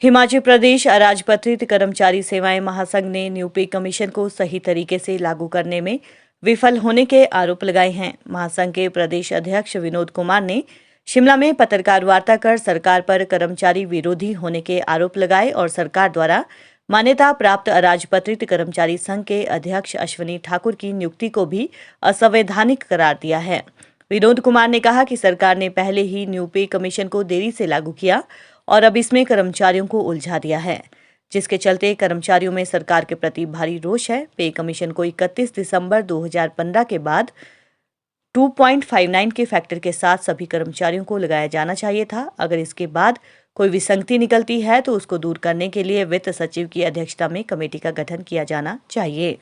हिमाचल प्रदेश अराजपत्रित कर्मचारी सेवाएं महासंघ ने न्यू पे कमीशन को सही तरीके से लागू करने में विफल होने के आरोप लगाए हैं। महासंघ के प्रदेश अध्यक्ष विनोद कुमार ने शिमला में पत्रकार वार्ता कर सरकार पर कर्मचारी विरोधी होने के आरोप लगाए और सरकार द्वारा मान्यता प्राप्त अराजपत्रित कर्मचारी संघ के अध्यक्ष अश्विनी ठाकुर की नियुक्ति को भी असंवैधानिक करार दिया है। विनोद कुमार ने कहा कि सरकार ने पहले ही न्यू पे कमीशन को देरी से लागू किया और अब इसमें कर्मचारियों को उलझा दिया है, जिसके चलते कर्मचारियों में सरकार के प्रति भारी रोष है। पे कमीशन को 31 दिसंबर 2015 के बाद 2.59 के फैक्टर के साथ सभी कर्मचारियों को लगाया जाना चाहिए था। अगर इसके बाद कोई विसंगति निकलती है तो उसको दूर करने के लिए वित्त सचिव की अध्यक्षता में कमेटी का गठन किया जाना चाहिए।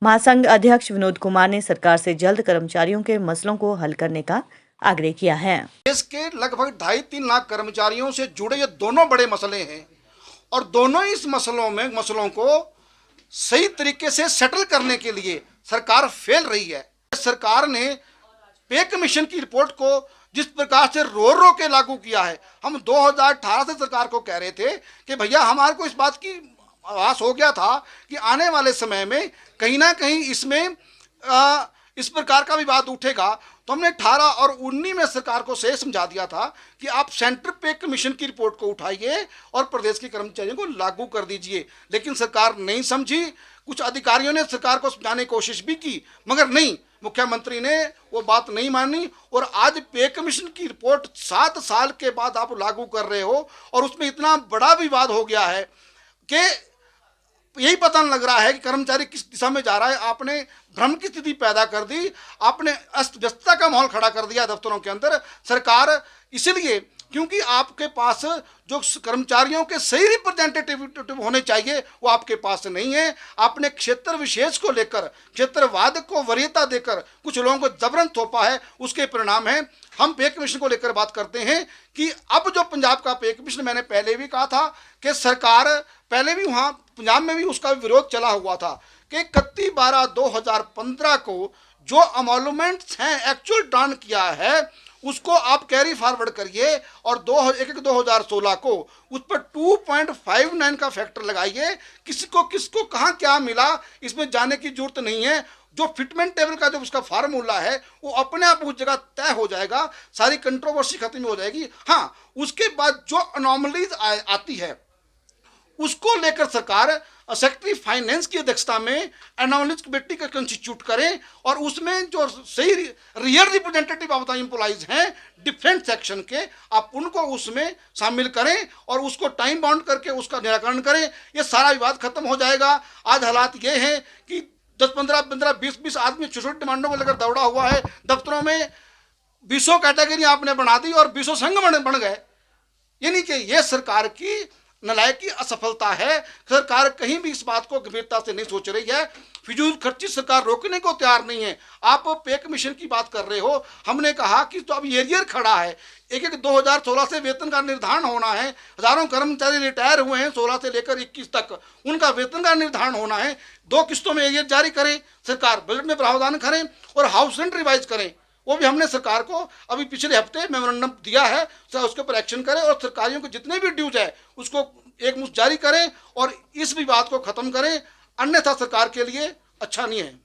महासंघ अध्यक्ष विनोद कुमार ने सरकार से जल्द कर्मचारियों के मसलों को हल करने का आग्रह किया है। देश के लगभग 2.5-3 लाख कर्मचारियों से जुड़े ये दोनों बड़े मसले हैं और दोनों इस मसलों को सही तरीके से सेटल करने के लिए सरकार फेल रही है। सरकार ने पे कमीशन की रिपोर्ट को जिस प्रकार से रो के लागू किया है, हम 2018 से सरकार को कह रहे थे कि भैया हमारे को इस बात की आभास हो गया था कि आने वाले समय में कहीं ना कहीं इसमें इस प्रकार का विवाद उठेगा, तो हमने 18 और 19 में सरकार को सही समझा दिया था कि आप सेंटर पे कमीशन की रिपोर्ट को उठाइए और प्रदेश के कर्मचारियों को लागू कर दीजिए। लेकिन सरकार नहीं समझी। कुछ अधिकारियों ने सरकार को समझाने की कोशिश भी की, मगर नहीं, मुख्यमंत्री ने वो बात नहीं मानी और आज पे कमीशन की रिपोर्ट 7 साल के बाद आप लागू कर रहे हो और उसमें इतना बड़ा विवाद हो गया है कि यही पता नहीं लग रहा है कि कर्मचारी किस दिशा में जा रहा है। आपने भ्रम की स्थिति पैदा कर दी, आपने अस्त व्यस्तता का माहौल खड़ा कर दिया दफ्तरों के अंदर। सरकार इसलिए क्योंकि आपके पास जो कर्मचारियों के सही रिप्रेजेंटेटिव होने चाहिए वो आपके पास नहीं है। आपने क्षेत्र विशेष को लेकर, क्षेत्रवाद को वरीयता देकर कुछ लोगों को जबरन थोपा है। उसके परिणाम है हम पे कमीशन को लेकर बात करते हैं कि अब जो पंजाब का पे कमीशन, मैंने पहले भी कहा था कि सरकार पहले भी वहाँ पंजाब में भी उसका विरोध चला हुआ था कि 31/12/2015 को जो अमॉल्यूमेंट्स हैं एक्चुअल टर्न किया है उसको आप कैरी फॉरवर्ड करिए और 2016 को उस पर 2.59 का फैक्टर लगाइए। किसको कहाँ क्या मिला इसमें जाने की जरूरत नहीं है। जो फिटमेंट टेबल का जो उसका फार्मूला है वो अपने आप उस जगह तय हो जाएगा, सारी कंट्रोवर्सी खत्म हो जाएगी। हाँ, उसके बाद जो अनॉमलीज आती है उसको लेकर सरकार सेक्रेटरी फाइनेंस की अध्यक्षता में एनोमलीज कमेटी का कंस्टिट्यूट करें और उसमें जो सही real representative of the employees हैं डिफरेंट सेक्शन के, आप उनको उसमें शामिल करें और उसको टाइम बाउंड करके उसका निराकरण करें। ये सारा विवाद खत्म हो जाएगा। आज हालात ये हैं कि 10-15, 20 आदमी छोटी छोटी डिमांडों को लेकर दौड़ा हुआ है दफ्तरों में। 20 कैटेगरी आपने बना दी और 20 संघ बन गए। यानी कि ये सरकार की नलायकी असफलता है। सरकार कहीं भी इस बात को गंभीरता से नहीं सोच रही है। फिजूल खर्ची सरकार रोकने को तैयार नहीं है। आप पे कमीशन की बात कर रहे हो, हमने कहा कि तो अब एरियर खड़ा है। एक 2016 से वेतन का निर्धारण होना है। हजारों कर्मचारी रिटायर हुए हैं 16 से लेकर 21 तक, उनका वेतन का निर्धारण होना है। 2 किस्तों में एरियर जारी करें, सरकार बजट में प्रावधान करें और हाउस रेंट रिवाइज करें। वो भी हमने सरकार को अभी पिछले हफ्ते मेमोरेंडम दिया है, उसके ऊपर एक्शन करें और सरकारियों को जितने भी ड्यूज है उसको एक मुश्त जारी करें और इस विवाद को खत्म करें, अन्यथा सरकार के लिए अच्छा नहीं है।